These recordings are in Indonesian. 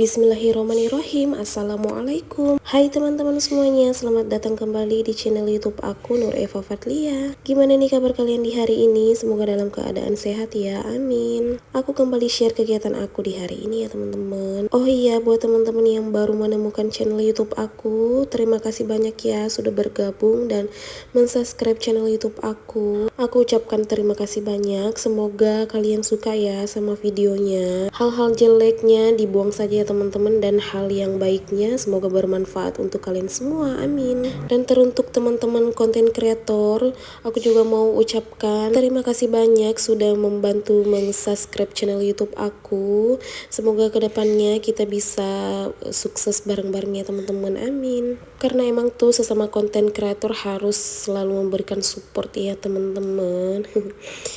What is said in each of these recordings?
Bismillahirrahmanirrahim. Assalamualaikum. Hai teman-teman semuanya, selamat datang kembali di channel YouTube aku, Nur Eva Fatlia. Gimana nih kabar kalian di hari ini? Semoga dalam keadaan sehat ya, amin. Aku kembali share kegiatan aku di hari ini ya teman-teman. Oh iya, buat teman-teman yang baru menemukan channel YouTube aku, terima kasih banyak ya sudah bergabung dan mensubscribe channel YouTube aku. Aku ucapkan terima kasih banyak. Semoga kalian suka ya sama videonya. Hal-hal jeleknya dibuang saja ya teman-teman, dan hal yang baiknya semoga bermanfaat untuk kalian semua, amin. Dan teruntuk teman-teman konten kreator, aku juga mau ucapkan terima kasih banyak sudah membantu mensubscribe channel YouTube aku. Semoga kedepannya kita bisa sukses bareng-bareng ya teman-teman, amin. Karena emang tuh sesama konten kreator harus selalu memberikan support ya teman-teman.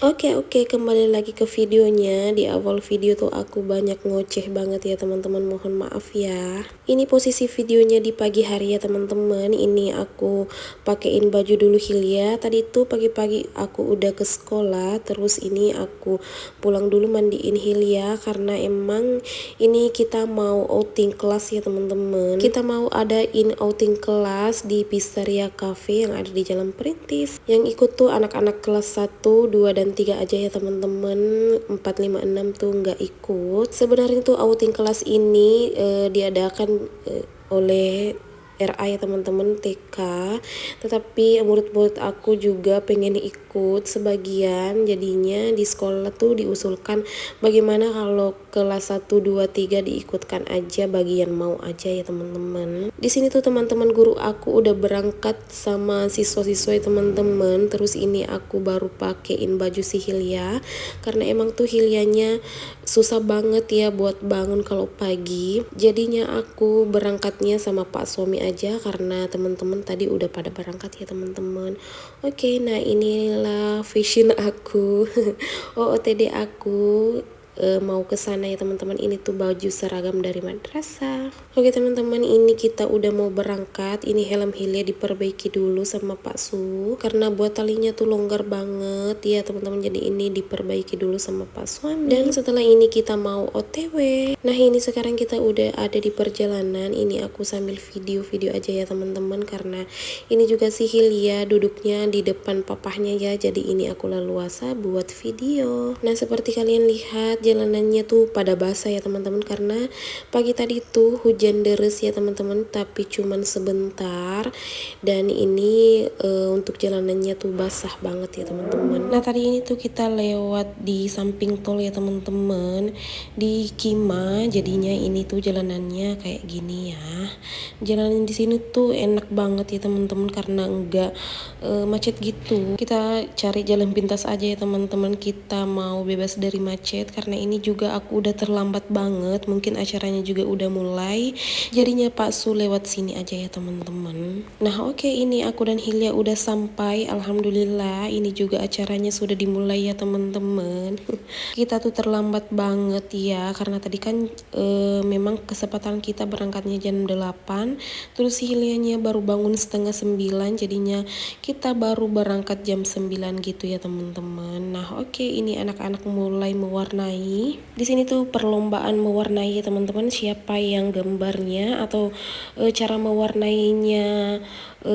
Oke, kembali lagi ke videonya. Di awal video tuh aku banyak ngoceh banget ya teman-teman, mohon maaf ya. Ini posisi videonya di pagi hari ya teman-teman. Ini aku pakein baju dulu Hilya. Tadi tuh pagi-pagi aku udah ke sekolah, terus ini aku pulang dulu mandiin Hilya karena emang ini kita mau outing kelas ya teman-teman. Kita mau adain outing kelas di Pizzeria Cafe yang ada di Jalan Perintis. Yang ikut tuh anak-anak kelas 1, 2, dan 3 aja ya teman-teman. 4, 5, 6 tuh nggak ikut. Sebenarnya tuh outing kelas ini diadakan oleh RA ya teman-teman, TK, tetapi murid-murid aku juga pengen ikut sebagian. Jadinya di sekolah tuh diusulkan bagaimana kalau kelas 1, 2, 3 diikutkan aja, bagian mau aja ya teman-teman. Di sini tuh teman-teman guru aku udah berangkat sama siswa-siswa ya teman-teman. Terus ini aku baru pakein baju si Hilya karena emang tuh Hilyanya susah banget ya buat bangun kalau pagi. Jadinya aku berangkatnya sama Pak suami aja karena teman-teman tadi udah pada berangkat ya teman-teman. Oke, nah inilah fashion aku. OOTD aku mau ke sana ya teman-teman. Ini tuh baju seragam dari madrasah. Oke teman-teman, ini kita udah mau berangkat. Ini helm Hilya diperbaiki dulu sama Pak Su karena buat talinya tuh longgar banget ya teman-teman. Jadi ini diperbaiki dulu sama Pak suami. Dan setelah ini kita mau OTW. Nah ini sekarang kita udah ada di perjalanan. Ini aku sambil video-video aja ya teman-teman karena ini juga si Hilya duduknya di depan papahnya ya. Jadi ini aku leluasa buat video. Nah seperti kalian lihat jalanannya tuh pada basah ya teman-teman karena pagi tadi tuh hujan deres ya teman-teman, tapi cuman sebentar. Dan ini untuk jalanannya tuh basah banget ya teman-teman. Nah tadi ini tuh kita lewat di samping tol ya teman-teman, di Kima. Jadinya ini tuh jalanannya kayak gini ya. Jalanan di sini tuh enak banget ya teman-teman karena enggak macet gitu. Kita cari jalan pintas aja ya teman-teman, kita mau bebas dari macet karena ini juga aku udah terlambat banget. Mungkin acaranya juga udah mulai, jadinya Pak Su lewat sini aja ya teman-teman. Nah oke, ini aku dan Hilya udah sampai, alhamdulillah. Ini juga acaranya sudah dimulai ya teman-teman. Kita tuh terlambat banget ya karena tadi kan memang kesempatan kita berangkatnya jam 8, terus Hilyanya baru bangun setengah 9, jadinya kita baru berangkat jam 9 gitu ya teman-teman. Nah oke, ini anak-anak mulai mewarnai. Di sini tuh perlombaan mewarnai ya teman-teman, siapa yang gambarnya atau cara mewarnainya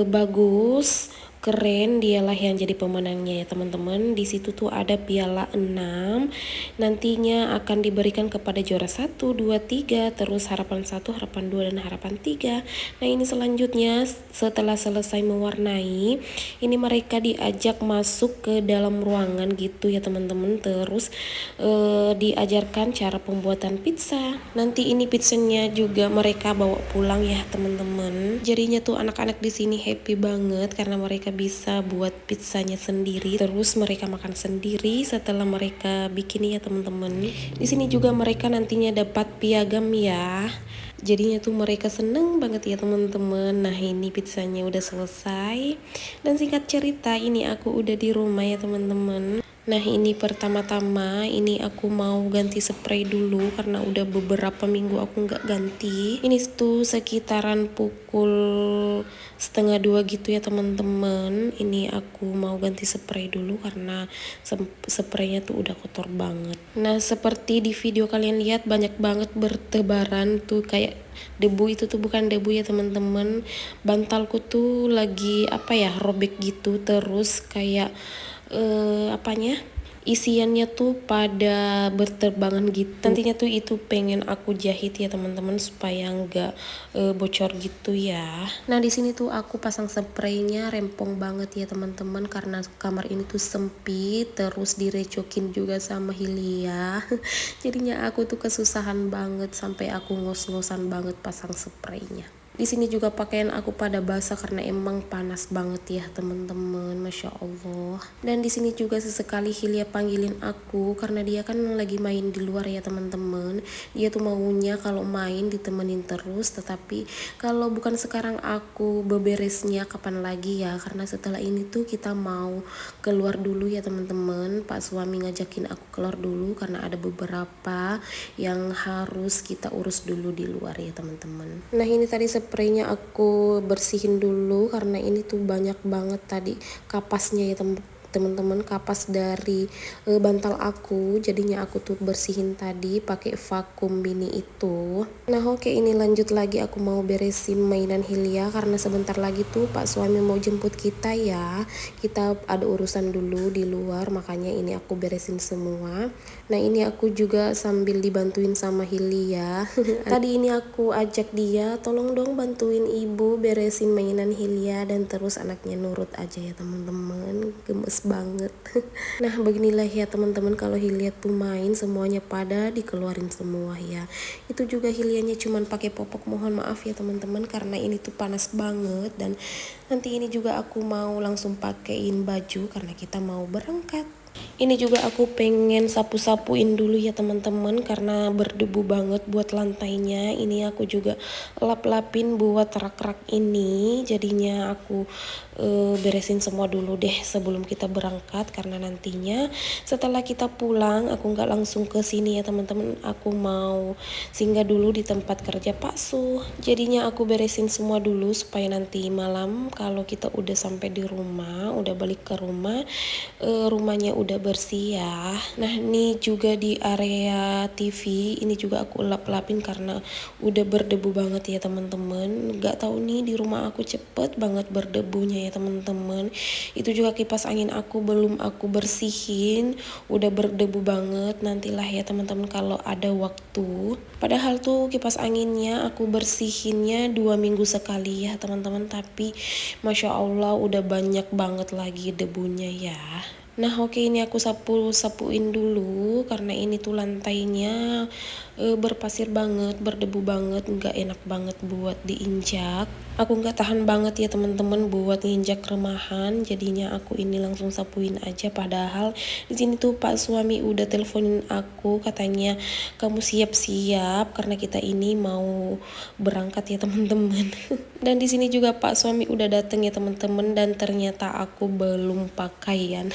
bagus, keren, dialah yang jadi pemenangnya ya teman-teman. Di situ tuh ada piala 6, nantinya akan diberikan kepada juara 1, 2, 3, terus harapan 1, harapan 2, dan harapan 3. Nah ini selanjutnya setelah selesai mewarnai, ini mereka diajak masuk ke dalam ruangan gitu ya teman-teman. Terus diajarkan cara pembuatan pizza. Nanti ini pizzanya juga mereka bawa pulang ya teman-teman. Jadinya tuh anak-anak di sini happy banget karena mereka bisa buat pizzanya sendiri, terus mereka makan sendiri setelah mereka bikin ya teman-teman. Di sini juga mereka nantinya dapat piagam ya. Jadinya tuh mereka seneng banget ya teman-teman. Nah ini pizzanya udah selesai. Dan singkat cerita, ini aku udah di rumah ya teman-teman. Nah ini pertama-tama ini aku mau ganti spray dulu karena udah beberapa minggu aku nggak ganti. Ini tuh sekitaran pukul 1:30 gitu ya teman-teman. Ini aku mau ganti spray dulu karena spraynya tuh udah kotor banget. Nah seperti di video kalian lihat banyak banget bertebaran tuh kayak debu. Itu tuh bukan debu ya teman-teman. Bantalku tuh lagi apa ya, robek gitu, terus kayak apanya, isiannya tuh pada berterbangan gitu. Nantinya tuh itu pengen aku jahit ya teman-teman supaya nggak bocor gitu ya. Nah di sini tuh aku pasang spraynya rempong banget ya teman-teman karena kamar ini tuh sempit, terus direcokin juga sama Hilya. Jadinya aku tuh kesusahan banget sampai aku ngos-ngosan banget pasang spraynya. Di sini juga pakaian aku pada basah karena emang panas banget ya teman-teman, masya Allah. Dan di sini juga sesekali Hilya panggilin aku karena dia kan lagi main di luar ya teman-teman. Dia tuh maunya kalau main ditemenin terus, tetapi kalau bukan sekarang aku beberesnya kapan lagi ya, karena setelah ini tuh kita mau keluar dulu ya teman-teman. Pak suami ngajakin aku keluar dulu karena ada beberapa yang harus kita urus dulu di luar ya teman-teman. Nah ini tadi spraynya aku bersihin dulu karena ini tuh banyak banget tadi kapasnya ya teman-teman, kapas dari bantal aku. Jadinya aku tuh bersihin tadi pakai vakum mini itu. Nah oke, ini lanjut lagi aku mau beresin mainan Hilya karena sebentar lagi tuh Pak suami mau jemput kita ya. Kita ada urusan dulu di luar, makanya ini aku beresin semua. Nah ini aku juga sambil dibantuin sama Hilya. Tadi ini aku ajak dia, tolong dong bantuin ibu beresin mainan Hilya, dan terus anaknya nurut aja ya teman-teman. Gemes banget. Nah beginilah ya teman-teman, kalau Hilya tuh main semuanya pada dikeluarin semua ya. Itu juga Hilyanya cuman pakai popok, mohon maaf ya teman-teman karena ini tuh panas banget. Dan nanti ini juga aku mau langsung pakein baju karena kita mau berangkat. Ini juga aku pengen sapu-sapuin dulu ya teman-teman karena berdebu banget buat lantainya. Ini aku juga lap-lapin buat rak-rak ini. Jadinya aku beresin semua dulu deh sebelum kita berangkat, karena nantinya setelah kita pulang aku nggak langsung ke sini ya teman-teman. Aku mau singgah dulu di tempat kerja Pak Su. Jadinya aku beresin semua dulu supaya nanti malam kalau kita udah sampai di rumah, udah balik ke rumah, rumahnya udah bersih ya. Nah ini juga di area TV ini juga aku lap-lapin karena udah berdebu banget ya teman-teman. Gak tahu nih di rumah aku cepet banget berdebunya ya teman-teman. Itu juga kipas angin aku belum aku bersihin, udah berdebu banget. Nantilah ya teman-teman kalau ada waktu. Padahal tuh kipas anginnya aku bersihinnya 2 minggu sekali ya teman-teman, tapi masya Allah udah banyak banget lagi debunya ya. Nah oke, ini aku sapuin dulu karena ini tuh lantainya berpasir banget, berdebu banget, nggak enak banget buat diinjak. Aku nggak tahan banget ya teman-teman buat nginjak remahan, jadinya aku ini langsung sapuin aja. Padahal di sini tuh Pak suami udah teleponin aku, katanya kamu siap-siap karena kita ini mau berangkat ya teman-teman. Dan di sini juga Pak suami udah dateng ya teman-teman, dan ternyata aku belum pakaian.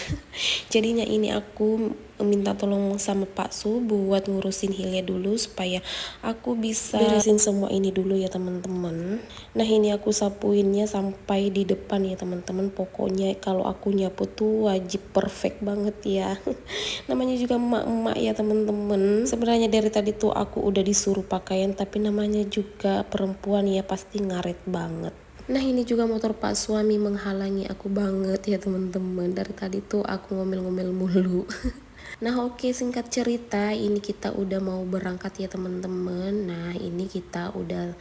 Jadinya ini aku minta tolong sama Pak Su buat ngurusin Hilya dulu supaya aku bisa beresin semua ini dulu ya teman-teman. Nah ini aku sapuinnya sampai di depan ya teman-teman. Pokoknya kalau aku nyapu tuh wajib perfect banget ya. Namanya juga emak-emak ya teman-teman. Sebenarnya dari tadi tuh aku udah disuruh pakaian, tapi namanya juga perempuan ya pasti ngaret banget. Nah ini juga motor Pak suami menghalangi aku banget ya teman-teman. Dari tadi tuh aku ngomel-ngomel mulu. Nah oke, singkat cerita ini kita udah mau berangkat ya teman-teman. Nah ini kita udah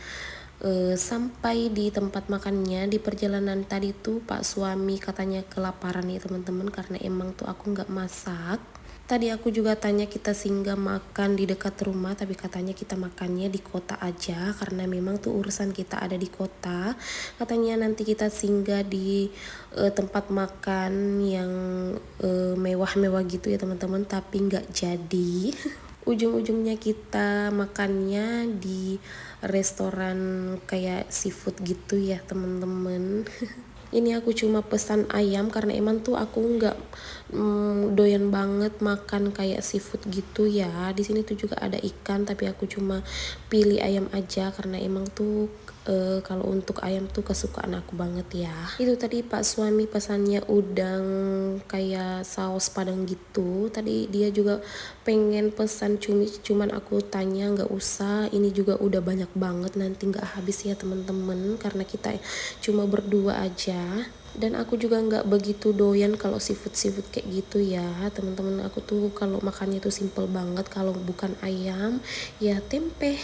sampai di tempat makannya. Di perjalanan tadi tuh Pak suami katanya kelaparan ya teman-teman karena emang tuh aku nggak masak. Tadi aku juga tanya kita singgah makan di dekat rumah, tapi katanya kita makannya di kota aja karena memang tuh urusan kita ada di kota. Katanya nanti kita singgah di tempat makan yang mewah-mewah gitu ya teman-teman, tapi nggak jadi. Ujung-ujungnya kita makannya di restoran kayak seafood gitu ya teman-teman. Ini aku cuma pesan ayam karena emang tuh aku nggak doyan banget makan kayak seafood gitu ya. Di sini tuh juga ada ikan tapi aku cuma pilih ayam aja karena emang tuh kalau untuk ayam tuh kesukaan aku banget ya. Itu tadi Pak suami pesannya udang kayak saus padang gitu. Tadi dia juga pengen pesan cumi, cuman aku tanya nggak usah, ini juga udah banyak banget, nanti nggak habis ya teman-teman karena kita cuma berdua aja. Dan aku juga nggak begitu doyan kalau seafood kayak gitu ya teman-teman. Aku tuh kalau makannya tuh simple banget, kalau bukan ayam ya tempe.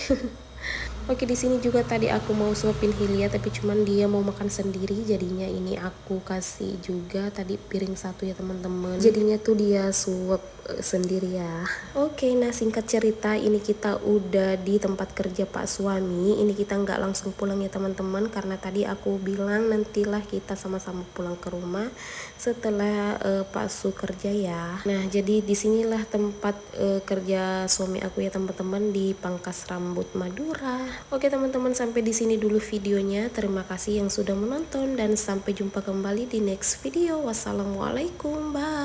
Oke, di sini juga tadi aku mau suapin Hilya tapi cuman dia mau makan sendiri, jadinya ini aku kasih juga tadi piring satu ya teman-teman. Jadinya tuh dia suap sendiri ya. Oke, nah singkat cerita ini kita udah di tempat kerja Pak suami. Ini kita nggak langsung pulang ya teman-teman karena tadi aku bilang nantilah kita sama-sama pulang ke rumah setelah Pak Su kerja ya. Nah, jadi disinilah tempat kerja suami aku ya teman-teman, di Pangkas Rambut Madura. Oke teman-teman, sampai di sini dulu videonya. Terima kasih yang sudah menonton dan sampai jumpa kembali di next video. Wassalamualaikum, bye.